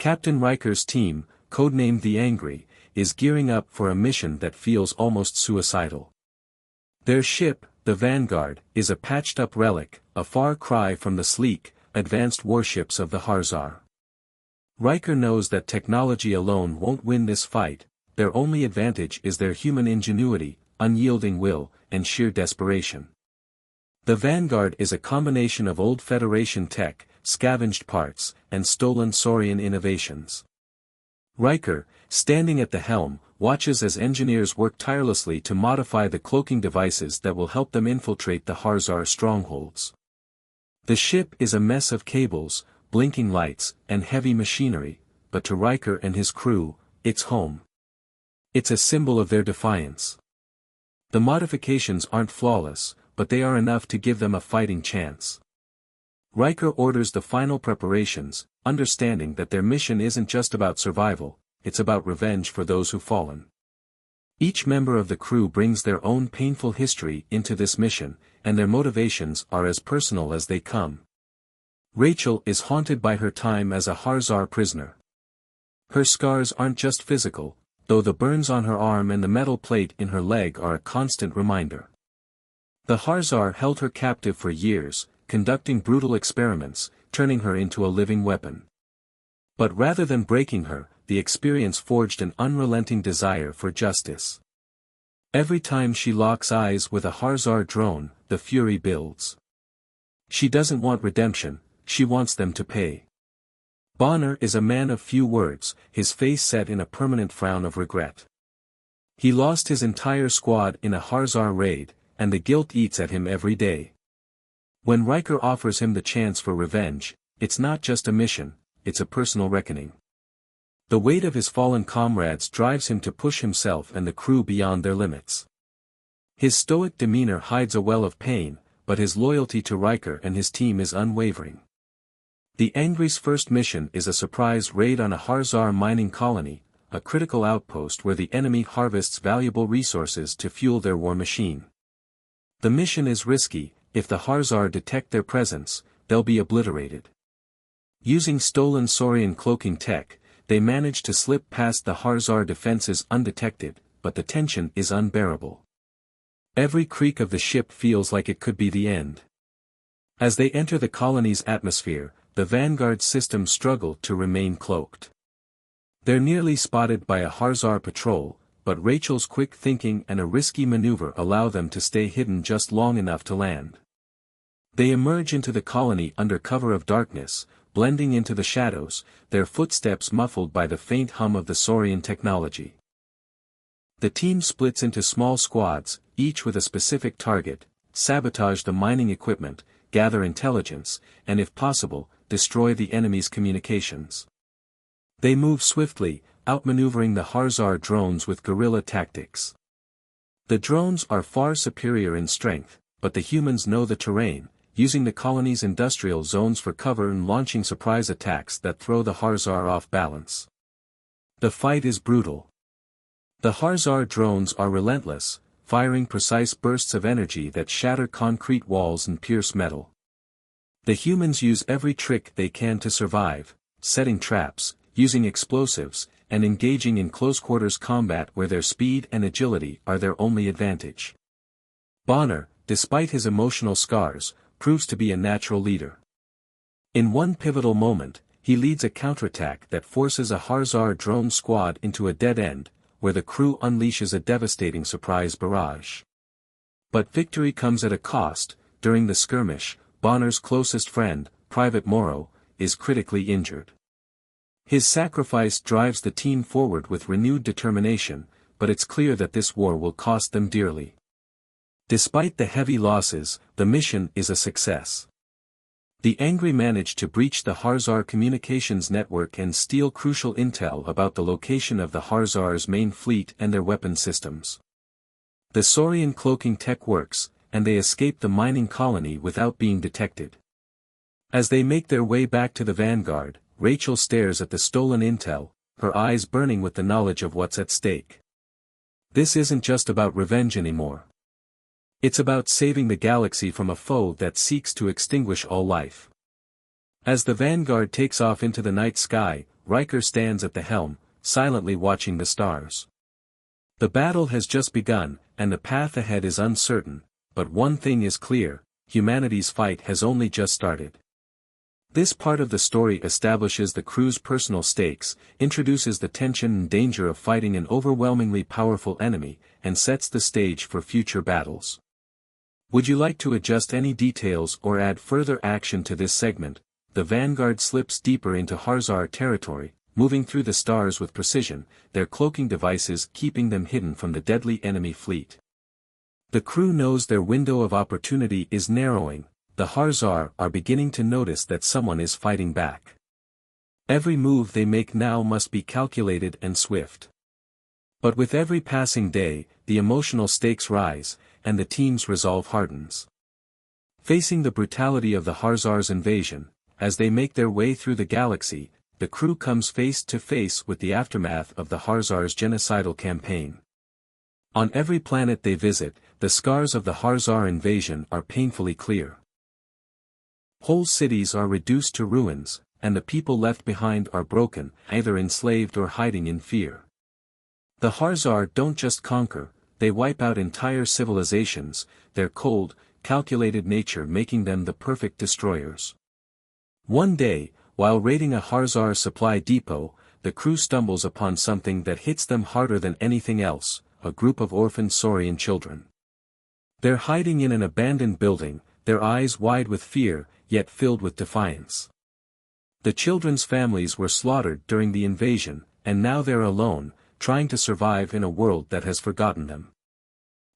Captain Riker's team, codenamed the Angry, is gearing up for a mission that feels almost suicidal. Their ship, the Vanguard, is a patched-up relic, a far cry from the sleek, advanced warships of the Harzar. Riker knows that technology alone won't win this fight, their only advantage is their human ingenuity, unyielding will, and sheer desperation. The Vanguard is a combination of old Federation tech, scavenged parts, and stolen Saurian innovations. Riker, standing at the helm, watches as engineers work tirelessly to modify the cloaking devices that will help them infiltrate the Harzar strongholds. The ship is a mess of cables, blinking lights, and heavy machinery, but to Riker and his crew, it's home. It's a symbol of their defiance. The modifications aren't flawless, but they are enough to give them a fighting chance. Riker orders the final preparations, understanding that their mission isn't just about survival, it's about revenge for those who've fallen. Each member of the crew brings their own painful history into this mission, and their motivations are as personal as they come. Rachel is haunted by her time as a Harzar prisoner. Her scars aren't just physical, though the burns on her arm and the metal plate in her leg are a constant reminder. The Harzar held her captive for years, conducting brutal experiments, turning her into a living weapon. But rather than breaking her, the experience forged an unrelenting desire for justice. Every time she locks eyes with a Harzar drone, the fury builds. She doesn't want redemption, she wants them to pay. Bonner is a man of few words, his face set in a permanent frown of regret. He lost his entire squad in a Harzar raid, and the guilt eats at him every day. When Riker offers him the chance for revenge, it's not just a mission, it's a personal reckoning. The weight of his fallen comrades drives him to push himself and the crew beyond their limits. His stoic demeanor hides a well of pain, but his loyalty to Riker and his team is unwavering. The Angry's first mission is a surprise raid on a Harzar mining colony, a critical outpost where the enemy harvests valuable resources to fuel their war machine. The mission is risky, if the Harzar detect their presence, they'll be obliterated. Using stolen Saurian cloaking tech, they manage to slip past the Harzar defenses undetected, but the tension is unbearable. Every creak of the ship feels like it could be the end. As they enter the colony's atmosphere, the Vanguard systems struggle to remain cloaked. They're nearly spotted by a Harzar patrol, but Rachel's quick thinking and a risky maneuver allow them to stay hidden just long enough to land. They emerge into the colony under cover of darkness, blending into the shadows, their footsteps muffled by the faint hum of the Saurian technology. The team splits into small squads, each with a specific target: sabotage the mining equipment, gather intelligence, and if possible, destroy the enemy's communications. They move swiftly, outmaneuvering the Harzar drones with guerrilla tactics. The drones are far superior in strength, but the humans know the terrain, using the colony's industrial zones for cover and launching surprise attacks that throw the Harzar off balance. The fight is brutal. The Harzar drones are relentless, firing precise bursts of energy that shatter concrete walls and pierce metal. The humans use every trick they can to survive, setting traps, using explosives, and engaging in close-quarters combat where their speed and agility are their only advantage. Bonner, despite his emotional scars, proves to be a natural leader. In one pivotal moment, he leads a counterattack that forces a Harzar drone squad into a dead end, where the crew unleashes a devastating surprise barrage. But victory comes at a cost. During the skirmish, Bonner's closest friend, Private Morrow, is critically injured. His sacrifice drives the team forward with renewed determination, but it's clear that this war will cost them dearly. Despite the heavy losses, the mission is a success. The Angry manage to breach the Harzar communications network and steal crucial intel about the location of the Harzar's main fleet and their weapon systems. The Saurian cloaking tech works, and they escape the mining colony without being detected. As they make their way back to the Vanguard, Rachel stares at the stolen intel, her eyes burning with the knowledge of what's at stake. This isn't just about revenge anymore. It's about saving the galaxy from a foe that seeks to extinguish all life. As the Vanguard takes off into the night sky, Riker stands at the helm, silently watching the stars. The battle has just begun, and the path ahead is uncertain, but one thing is clear: humanity's fight has only just started. This part of the story establishes the crew's personal stakes, introduces the tension and danger of fighting an overwhelmingly powerful enemy, and sets the stage for future battles. Would you like to adjust any details or add further action to this segment? The Vanguard slips deeper into Harzar territory, moving through the stars with precision, their cloaking devices keeping them hidden from the deadly enemy fleet. The crew knows their window of opportunity is narrowing. The Harzar are beginning to notice that someone is fighting back. Every move they make now must be calculated and swift. But with every passing day, the emotional stakes rise, and the team's resolve hardens. Facing the brutality of the Harzar's invasion, as they make their way through the galaxy, the crew comes face to face with the aftermath of the Harzar's genocidal campaign. On every planet they visit, the scars of the Harzar invasion are painfully clear. Whole cities are reduced to ruins, and the people left behind are broken, either enslaved or hiding in fear. The Harzar don't just conquer, they wipe out entire civilizations, their cold, calculated nature making them the perfect destroyers. One day, while raiding a Harzar supply depot, the crew stumbles upon something that hits them harder than anything else: a group of orphaned Saurian children. They're hiding in an abandoned building, their eyes wide with fear, yet filled with defiance. The children's families were slaughtered during the invasion, and now they're alone, trying to survive in a world that has forgotten them.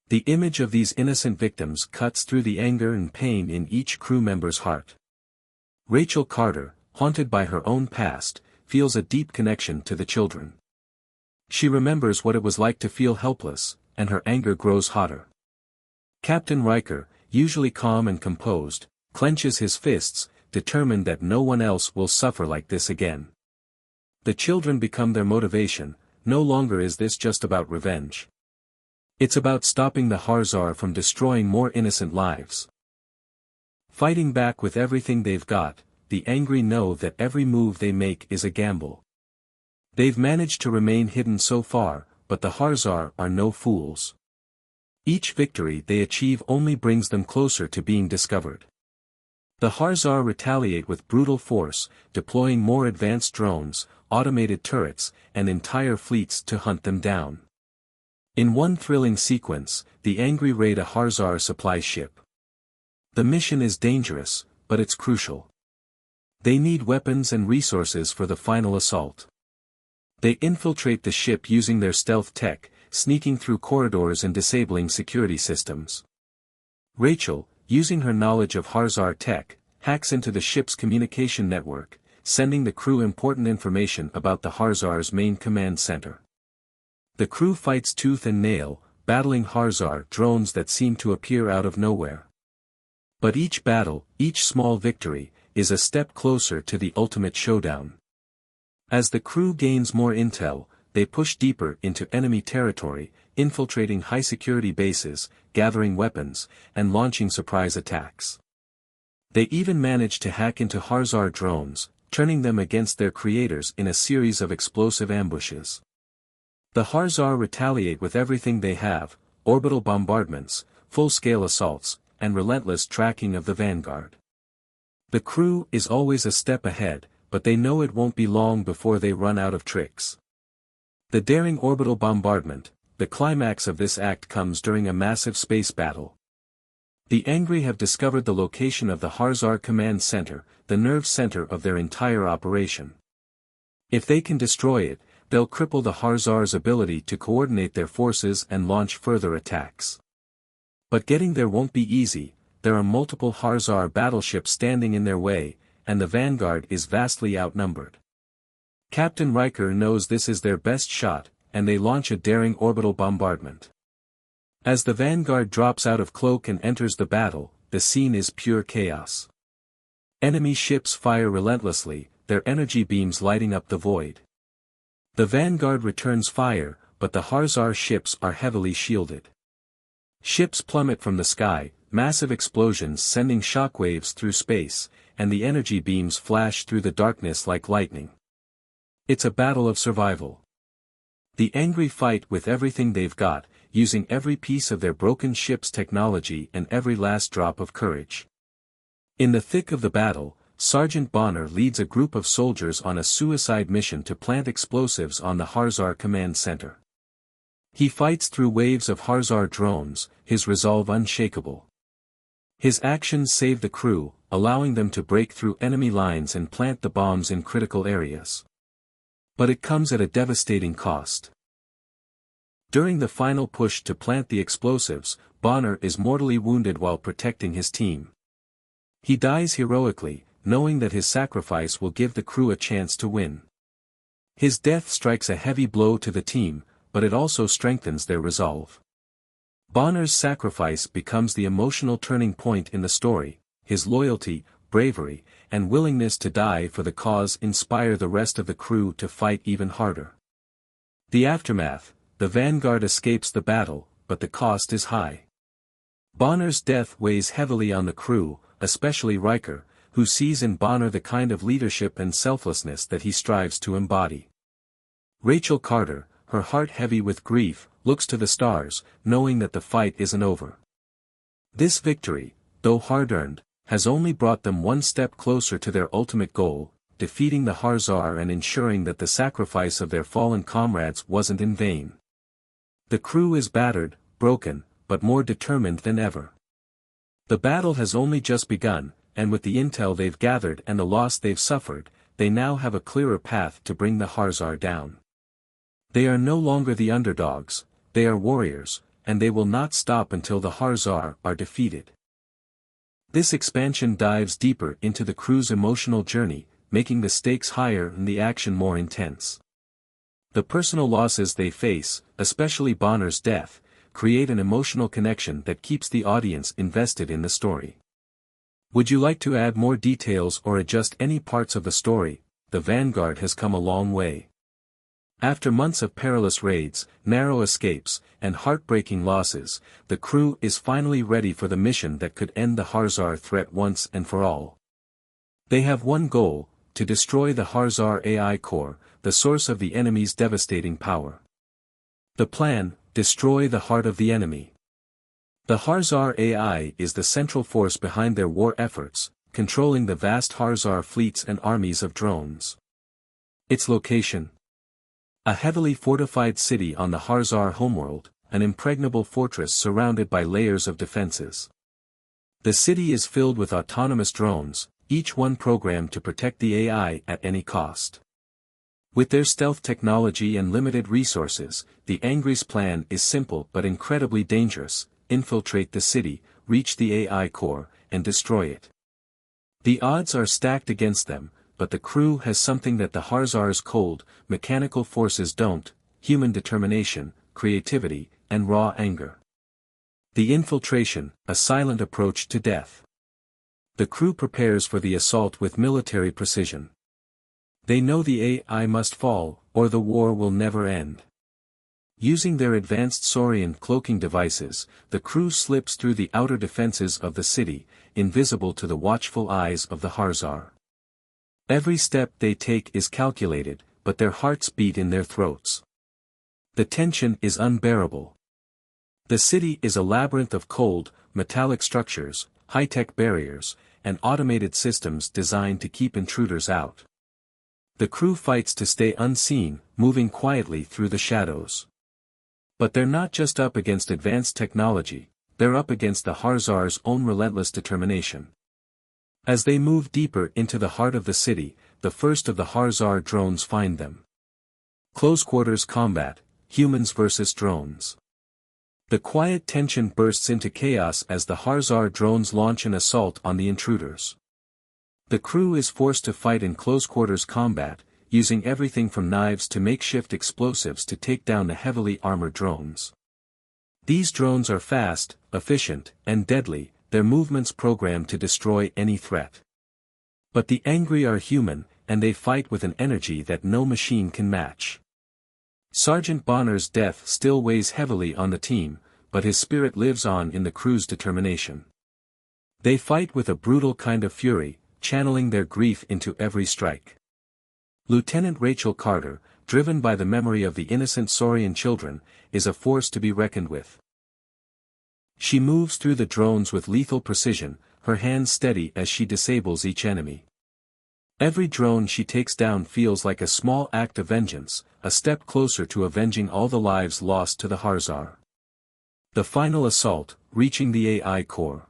The image of these innocent victims cuts through the anger and pain in each crew member's heart. Rachel Carter, haunted by her own past, feels a deep connection to the children. She remembers what it was like to feel helpless, and her anger grows hotter. Captain Riker, usually calm and composed, clenches his fists, determined that no one else will suffer like this again. The children become their motivation. No longer is this just about revenge. It's about stopping the Harzar from destroying more innocent lives. Fighting back with everything they've got, the angry know that every move they make is a gamble. They've managed to remain hidden so far, but the Harzar are no fools. Each victory they achieve only brings them closer to being discovered. The Harzar retaliate with brutal force, deploying more advanced drones, automated turrets, and entire fleets to hunt them down. In one thrilling sequence, the angry raid a Harzar supply ship. The mission is dangerous, but it's crucial. They need weapons and resources for the final assault. They infiltrate the ship using their stealth tech, sneaking through corridors and disabling security systems. Rachel, using her knowledge of Harzar tech, hacks into the ship's communication network, sending the crew important information about the Harzar's main command center. The crew fights tooth and nail, battling Harzar drones that seem to appear out of nowhere. But each battle, each small victory, is a step closer to the ultimate showdown. As the crew gains more intel, they push deeper into enemy territory, infiltrating high-security bases, gathering weapons, and launching surprise attacks. They even manage to hack into Harzar drones, turning them against their creators in a series of explosive ambushes. The Harzar retaliate with everything they have: orbital bombardments, full-scale assaults, and relentless tracking of the Vanguard. The crew is always a step ahead, but they know it won't be long before they run out of tricks. The daring orbital bombardment, the climax of this act, comes during a massive space battle. The angry have discovered the location of the Harzar command center, the nerve center of their entire operation. If they can destroy it, they'll cripple the Harzar's ability to coordinate their forces and launch further attacks. But getting there won't be easy. There are multiple Harzar battleships standing in their way, and the Vanguard is vastly outnumbered. Captain Riker knows this is their best shot, and they launch a daring orbital bombardment. As the Vanguard drops out of cloak and enters the battle, the scene is pure chaos. Enemy ships fire relentlessly, their energy beams lighting up the void. The Vanguard returns fire, but the Harzar ships are heavily shielded. Ships plummet from the sky, massive explosions sending shockwaves through space, and the energy beams flash through the darkness like lightning. It's a battle of survival. The angry fight with everything they've got, using every piece of their broken ship's technology and every last drop of courage. In the thick of the battle, Sergeant Bonner leads a group of soldiers on a suicide mission to plant explosives on the Harzar Command Center. He fights through waves of Harzar drones, his resolve unshakable. His actions save the crew, allowing them to break through enemy lines and plant the bombs in critical areas. But it comes at a devastating cost. During the final push to plant the explosives, Bonner is mortally wounded while protecting his team. He dies heroically, knowing that his sacrifice will give the crew a chance to win. His death strikes a heavy blow to the team, but it also strengthens their resolve. Bonner's sacrifice becomes the emotional turning point in the story. His loyalty, bravery, and willingness to die for the cause inspire the rest of the crew to fight even harder. The aftermath: the vanguard escapes the battle, but the cost is high. Bonner's death weighs heavily on the crew, especially Riker, who sees in Bonner the kind of leadership and selflessness that he strives to embody. Rachel Carter, her heart heavy with grief, looks to the stars, knowing that the fight isn't over. This victory, though hard-earned, has only brought them one step closer to their ultimate goal, defeating the Harzar and ensuring that the sacrifice of their fallen comrades wasn't in vain. The crew is battered, broken, but more determined than ever. The battle has only just begun, and with the intel they've gathered and the loss they've suffered, they now have a clearer path to bring the Harzar down. They are no longer the underdogs, they are warriors, and they will not stop until the Harzar are defeated. This expansion dives deeper into the crew's emotional journey, making the stakes higher and the action more intense. The personal losses they face, especially Bonner's death, create an emotional connection that keeps the audience invested in the story. Would you like to add more details or adjust any parts of the story? The Vanguard has come a long way. After months of perilous raids, narrow escapes, and heartbreaking losses, the crew is finally ready for the mission that could end the Harzar threat once and for all. They have one goal: to destroy the Harzar AI core, the source of the enemy's devastating power. The plan: destroy the heart of the enemy. The Harzar AI is the central force behind their war efforts, controlling the vast Harzar fleets and armies of drones. Its location: a heavily fortified city on the Harzar homeworld, an impregnable fortress surrounded by layers of defenses. The city is filled with autonomous drones, each one programmed to protect the AI at any cost. With their stealth technology and limited resources, the Angry's plan is simple but incredibly dangerous: infiltrate the city, reach the AI core, and destroy it. The odds are stacked against them, but the crew has something that the Harzar's cold, mechanical forces don't: human determination, creativity, and raw anger. The infiltration: a silent approach to death. The crew prepares for the assault with military precision. They know the AI must fall, or the war will never end. Using their advanced Saurian cloaking devices, the crew slips through the outer defenses of the city, invisible to the watchful eyes of the Harzar. Every step they take is calculated, but their hearts beat in their throats. The tension is unbearable. The city is a labyrinth of cold, metallic structures, high-tech barriers, and automated systems designed to keep intruders out. The crew fights to stay unseen, moving quietly through the shadows. But they're not just up against advanced technology, they're up against the Harzar's own relentless determination. As they move deeper into the heart of the city, the first of the Harzar drones find them. Close quarters combat: humans versus drones. The quiet tension bursts into chaos as the Harzar drones launch an assault on the intruders. The crew is forced to fight in close quarters combat, using everything from knives to makeshift explosives to take down the heavily armored drones. These drones are fast, efficient, and deadly, their movements programmed to destroy any threat. But the Angry are human, and they fight with an energy that no machine can match. Sergeant Bonner's death still weighs heavily on the team, but his spirit lives on in the crew's determination. They fight with a brutal kind of fury, channeling their grief into every strike. Lieutenant Rachel Carter, driven by the memory of the innocent Saurian children, is a force to be reckoned with. She moves through the drones with lethal precision, her hands steady as she disables each enemy. Every drone she takes down feels like a small act of vengeance, a step closer to avenging all the lives lost to the Harzar. The final assault, reaching the AI core.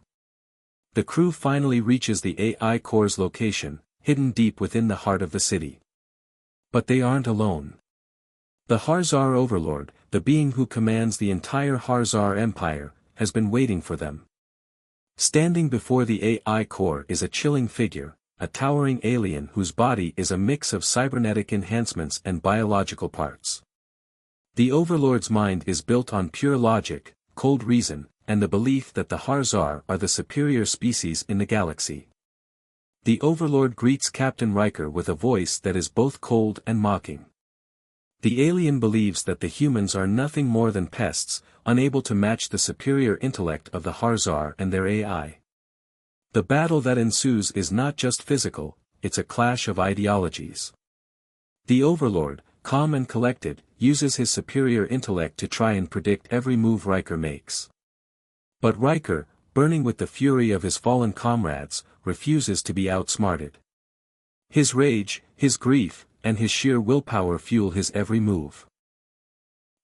The crew finally reaches the AI core's location, hidden deep within the heart of the city. But they aren't alone. The Harzar overlord, the being who commands the entire Harzar empire, has been waiting for them. Standing before the AI core is a chilling figure, a towering alien whose body is a mix of cybernetic enhancements and biological parts. The overlord's mind is built on pure logic, cold reason, and the belief that the Harzar are the superior species in the galaxy. The overlord greets Captain Riker with a voice that is both cold and mocking. The alien believes that the humans are nothing more than pests, unable to match the superior intellect of the Harzar and their AI. The battle that ensues is not just physical, it's a clash of ideologies. The overlord, calm and collected, uses his superior intellect to try and predict every move Riker makes. But Riker, burning with the fury of his fallen comrades, refuses to be outsmarted. His rage, his grief, and his sheer willpower fuel his every move.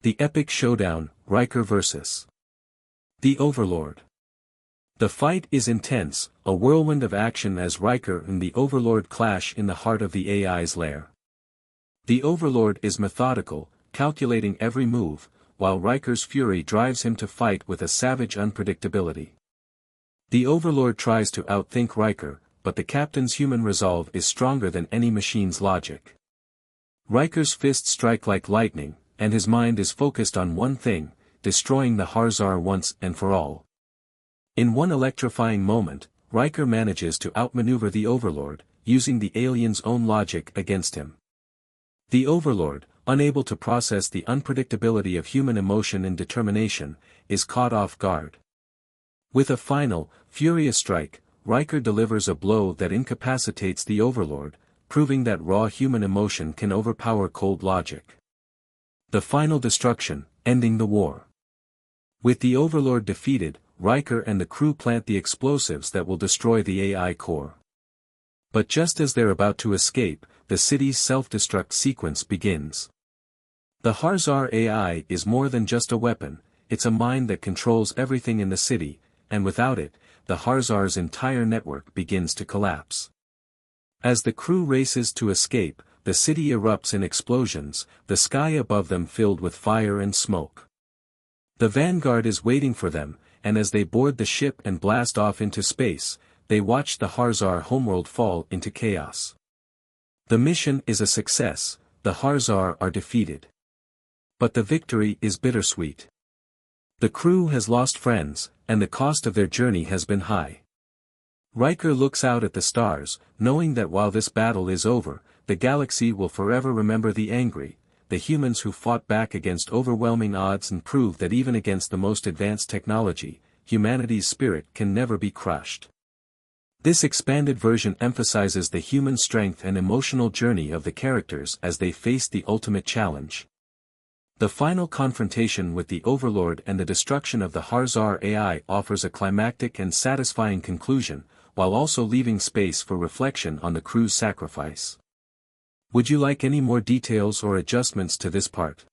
The epic showdown, Riker vs. the Overlord. The fight is intense, a whirlwind of action as Riker and the Overlord clash in the heart of the AI's lair. The Overlord is methodical, calculating every move, while Riker's fury drives him to fight with a savage unpredictability. The Overlord tries to outthink Riker, but the captain's human resolve is stronger than any machine's logic. Riker's fists strike like lightning, and his mind is focused on one thing, destroying the Harzar once and for all. In one electrifying moment, Riker manages to outmaneuver the Overlord, using the alien's own logic against him. The Overlord, unable to process the unpredictability of human emotion and determination, is caught off guard. With a final, furious strike, Riker delivers a blow that incapacitates the Overlord, proving that raw human emotion can overpower cold logic. The final destruction, ending the war. With the Overlord defeated, Riker and the crew plant the explosives that will destroy the AI core. But just as they're about to escape, the city's self-destruct sequence begins. The Harzar AI is more than just a weapon, it's a mind that controls everything in the city, and without it, the Harzar's entire network begins to collapse. As the crew races to escape, the city erupts in explosions, the sky above them filled with fire and smoke. The Vanguard is waiting for them, and as they board the ship and blast off into space, they watch the Harzar homeworld fall into chaos. The mission is a success, the Harzar are defeated. But the victory is bittersweet. The crew has lost friends, and the cost of their journey has been high. Riker looks out at the stars, knowing that while this battle is over, the galaxy will forever remember the angry, the humans who fought back against overwhelming odds and proved that even against the most advanced technology, humanity's spirit can never be crushed. This expanded version emphasizes the human strength and emotional journey of the characters as they face the ultimate challenge. The final confrontation with the Overlord and the destruction of the Harzar AI offers a climactic and satisfying conclusion, while also leaving space for reflection on the crew's sacrifice. Would you like any more details or adjustments to this part?